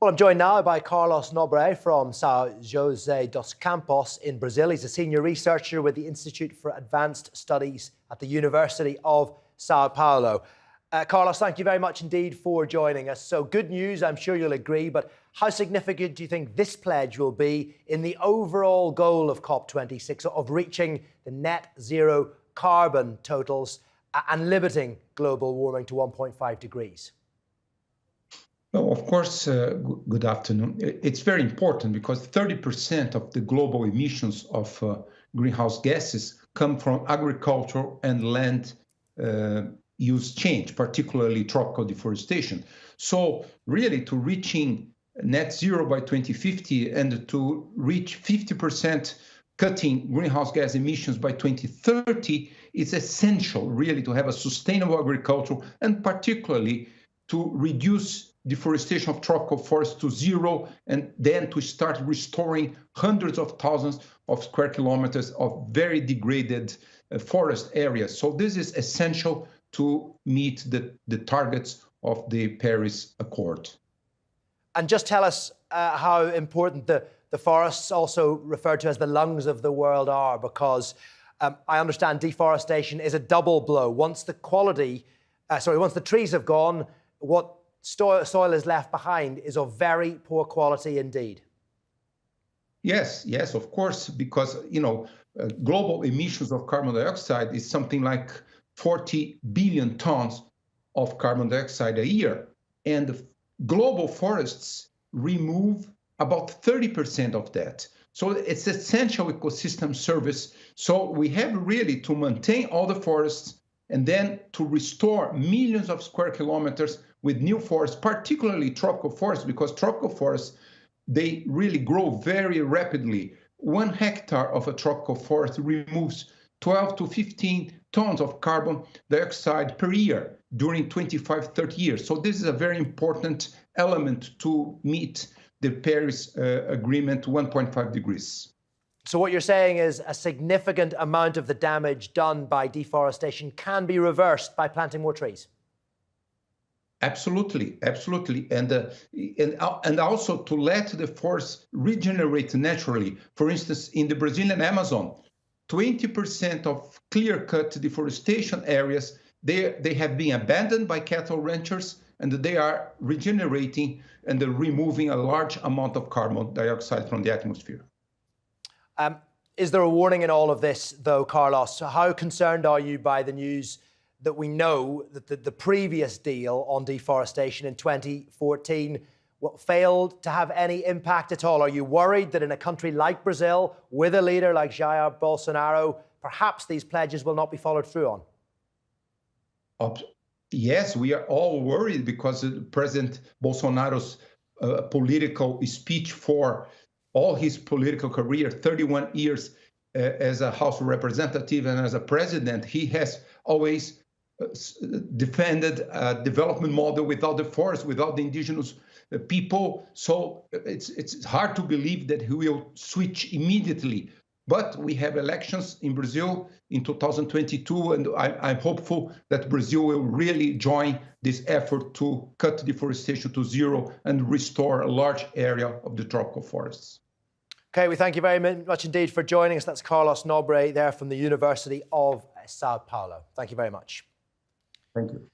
Well, I'm joined now by Carlos Nobre from São José dos Campos in Brazil. He's a senior researcher with the Institute for Advanced Studies at the University of Sao Paulo. Carlos, thank you very much indeed for joining us. So good news, I'm sure you'll agree, but how significant do you think this pledge will be in the overall goal of COP26 of reaching the net zero carbon totals and limiting global warming to 1.5 degrees? Well, of course, good afternoon. It's very important because 30% of the global emissions of greenhouse gases come from agriculture and land use change, particularly tropical deforestation. So really to reaching net zero by 2050 and to reach 50% cutting greenhouse gas emissions by 2030 is essential really to have a sustainable agriculture and particularly to reduce deforestation of tropical forests to zero and then to start restoring hundreds of thousands of square kilometers of very degraded forest areas. So this is essential to meet the targets of the Paris Accord. And just tell us how important the forests, also referred to as the lungs of the world, are, because I understand deforestation is a double blow. Once the trees have gone, what soil is left behind is of very poor quality indeed. Yes, of course, because global emissions of carbon dioxide is something like 40 billion tons of carbon dioxide a year, and global forests remove about 30% of that. So it's essential ecosystem service. So we have really to maintain all the forests and then to restore millions of square kilometers with new forests, particularly tropical forests, because tropical forests, they really grow very rapidly. 1 hectare of a tropical forest removes 12 to 15 tons of carbon dioxide per year during 25, 30 years. So this is a very important element to meet the Paris Agreement 1.5 degrees. So what you're saying is a significant amount of the damage done by deforestation can be reversed by planting more trees. Absolutely, and also to let the forest regenerate naturally. For instance, in the Brazilian Amazon, 20% of clear-cut deforestation areas, they have been abandoned by cattle ranchers, and they are regenerating and removing a large amount of carbon dioxide from the atmosphere. Is there a warning in all of this, though, Carlos? How concerned are you by the news that we know that the previous deal on deforestation in 2014 failed to have any impact at all? Are you worried that in a country like Brazil, with a leader like Jair Bolsonaro, perhaps these pledges will not be followed through on? Yes, we are all worried because President Bolsonaro's political speech for all his political career, 31 years as a House representative and as a president, he has always defended a development model without the forest, without the indigenous people. So it's hard to believe that he will switch immediately. But we have elections in Brazil in 2022, and I'm hopeful that Brazil will really join this effort to cut deforestation to zero and restore a large area of the tropical forests. Okay, we thank you very much indeed for joining us. That's Carlos Nobre there from the University of Sao Paulo. Thank you very much. Thank you.